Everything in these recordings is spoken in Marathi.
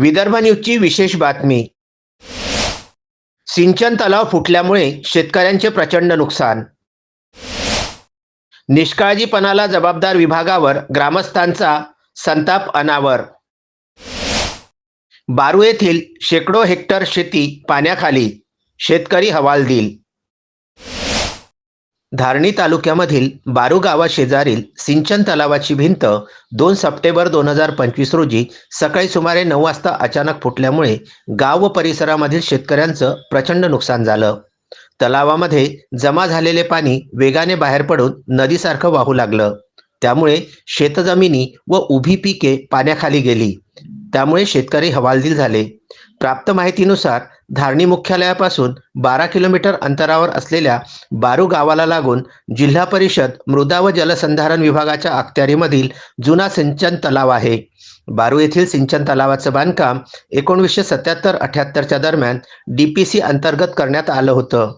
विदर्भ न्यूजची विशेष बातमी. सिंचन तलाव फुटल्यामुळे शेतकऱ्यांचे प्रचंड नुकसान. निष्काळजीपणाला जबाबदार विभागावर ग्रामस्थांचा संताप अनावर. बारू येथील शेकडो हेक्टर शेती पाण्याखाली, शेतकरी हवालदिल. धारणी तालुक्यामधील बारू गावाशेजारील सिंचन तलावाची भिंत 2 सप्टेंबर 2025 रोजी सकाळी सुमारे 9 वाजता अचानक फुटल्यामुळे गाव व परिसरामधील शेतकऱ्यांचं प्रचंड नुकसान झालं. तलावामध्ये जमा झालेले पाणी वेगाने बाहेर पडून नदीसारखं वाहू लागलं. त्यामुळे शेतजमिनी व उभी पिके पाण्याखाली गेली. त्यामुळे शेतकरी हवालदिल झाले. प्राप्त माहितीनुसार धारणी मुख्यालयापासून 12 किलोमीटर अंतरावर असलेल्या बारू गावाला लागून जिल्हा परिषद मृदा व जलसंधारण विभागाच्या अखत्यारीमधील जुना सिंचन तलाव आहे. बारू येथील सिंचन तलावाचं बांधकाम 1977-78च्या दरम्यान DPC अंतर्गत करण्यात आलं होतं.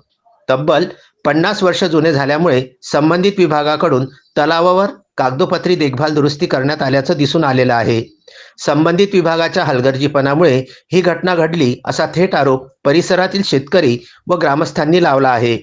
तब्बल 50 वर्ष जुने झाल्यामुळे संबंधित विभागाकडून तलावावर कागदोपत्री देखभाल दुरुस्ती करण्यात आल्याचं दिसून आलेलं आहे. संबंधित विभागाच्या हलगर्जीपणामुळे ही घटना घडली असा थेट आरोप परिसरातील शेतकरी व ग्रामस्थांनी लावला आहे.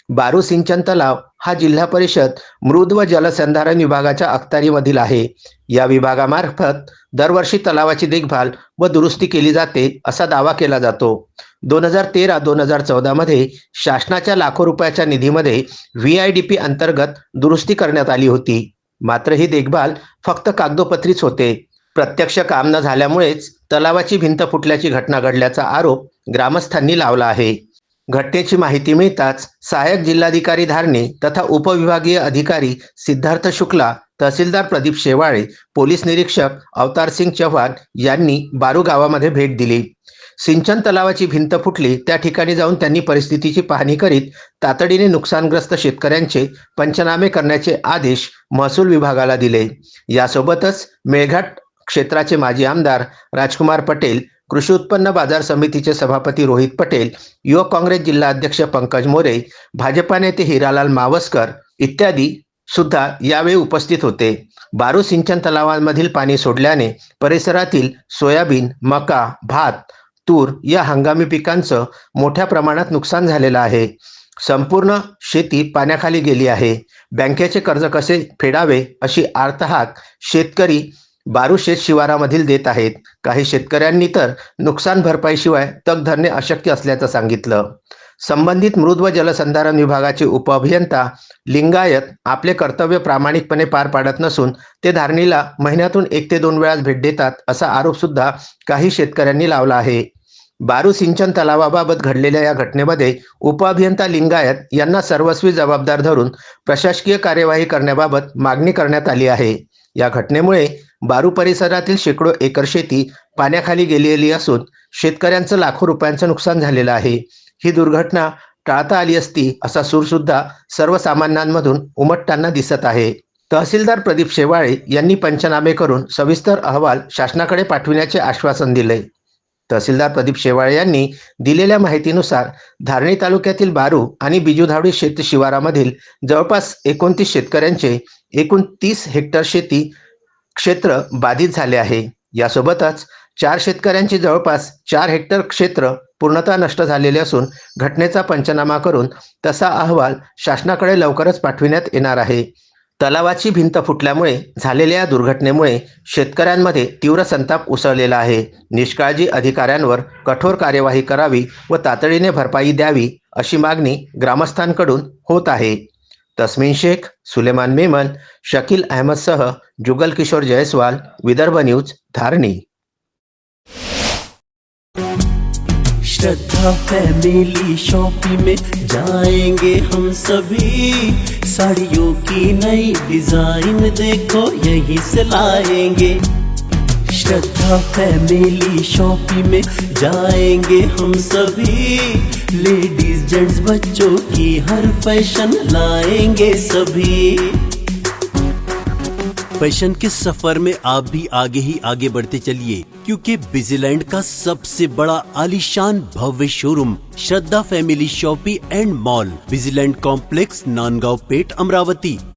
बारू सिंचन तलाव हा जिल्हा परिषद मृद व जलसंधारण विभागाच्या अखत्यारीमधील आहे. या विभागामार्फत दरवर्षी तलावाची देखभाल व दुरुस्ती केली जाते असा दावा केला जातो. 2013-2014 मध्ये शासनाच्या लाखो रुपयाच्या निधीमध्ये VIDP अंतर्गत दुरुस्ती करण्यात आली होती. मात्र ही देखभाल फक्त कागदोपत्रीच होते. प्रत्यक्ष काम न झाल्यामुळेच तलावाची भिंत फुटल्याची घटना घडल्याचा आरोप ग्रामस्थांनी लावला आहे. घटनेची माहिती मिळताच सहाय्यक जिल्हाधिकारी धारणी तथा उपविभागीय अधिकारी सिद्धार्थ शुक्ला, तहसीलदार प्रदीप शेवाळे, पोलीस निरीक्षक अवतारसिंग चव्हाण यांनी बारू गावामध्ये भेट दिली. सिंचन तलावाची भिंत फुटली त्या ठिकाणी जाऊन त्यांनी परिस्थितीची पाहणी करीत तातडीने नुकसानग्रस्त शेतकऱ्यांचे पंचनामे करण्याचे आदेश महसूल विभागाला दिले. यासोबतच मेळघाट क्षेत्राचे माजी आमदार राजकुमार पटेल, कृषी उत्पन्न बाजार समितीचे सभापती रोहित पटेल, युवक काँग्रेस जिल्हा अध्यक्ष पंकज मोरे, भाजपा नेते हिरालाल मावस्कर इत्यादी सुद्धा यावेळी उपस्थित होते. बारू सिंचन तलावांमधील पाणी सोडल्याने परिसरातील सोयाबीन, मका, भात, तूर या हंगामी पिकांचं मोठ्या प्रमाणात नुकसान झालेलं आहे. संपूर्ण शेती पाण्याखाली गेली आहे. बँकेचे कर्ज कसे फेडावे अशी आर्तहाक शेतकरी बारू शेत शिवारामधील देत आहेत. काही शेतकऱ्यांनी तर नुकसान भरपाईशिवाय तग धरणे अशक्य असल्याचं सांगितलं. संबंधित मृद व जलसंधारण विभागाचे उपअभियंता लिंगायत आपले कर्तव्य प्रामाणिकपणे पार पाडत नसून ते धारणीला महिन्यातून 1 ते 2 वेळा भेट देतात असा आरोप सुद्धा काही शेतकऱ्यांनी लावला आहे. बारू सिंचन तलावाबाबत घडलेल्या या घटनेमध्ये उपअभियंता लिंगायत यांना सर्वस्वी जबाबदार धरून प्रशासकीय कार्यवाही करण्याबाबत मागणी करण्यात आली आहे. या घटनेमुळे बारू परिसरातील शेकडो एकर शेती पाण्याखाली गेलेली असून शेतकऱ्यांचं लाखो रुपयांचं नुकसान झालेलं आहे. ही दुर्घटना टाळता आली असती असा सूर सुद्धा सर्वसामान्यांमधून उमटताना दिसत आहे. तहसीलदार प्रदीप शेवाळे यांनी पंचनामे करून सविस्तर अहवाल शासनाकडे पाठविण्याचे आश्वासन दिले. तहसीलदार प्रदीप शेवाळे यांनी दिलेल्या माहितीनुसार धारणी तालुक्यातील बारू आणि बिजुधावडी शेत शिवारामधील जवळपास 29 शेतकऱ्यांचे एकूण 30 हेक्टर शेती क्षेत्र बाधित झाले आहे. यासोबतच 4 शेतकऱ्यांचे जवळपास 4 हेक्टर क्षेत्र पूर्णतः नष्ट झालेले असून घटनेचा पंचनामा करून तसा अहवाल शासनाकडे लवकरच पाठविण्यात येणार आहे. तलावाची भिंत फुटल्यामुळे झालेल्या या दुर्घटनेमुळे शेतकऱ्यांमध्ये तीव्र संताप उसळलेला आहे. निष्काळजी अधिकाऱ्यांवर कठोर कार्यवाही करावी व तातडीने भरपाई द्यावी अशी मागणी ग्रामस्थांकडून होत आहे. तस्मीन शेख, सुलेमान मेमन, शकील अहमदसह जुगल किशोर जयस्वाल, विदर्भ न्यूज, धारणी. श्रद्धा फैमिली शॉपिंग में जाएंगे हम सभी, साड़ियों की नई डिजाइन देखो यहीं से लाएंगे। श्रद्धा फैमिली शॉपिंग में जाएंगे हम सभी, लेडीज जेंट्स बच्चों की हर फैशन लाएंगे सभी। फैशन के सफर में आप भी आगे ही आगे बढ़ते चलिए, क्योंकि बिजीलैंड का सबसे बड़ा आलीशान भव्य showroom Shraddha family shopping and mall, बिजीलैंड कॉम्प्लेक्स, नांदगांव पेठ, अमरावती।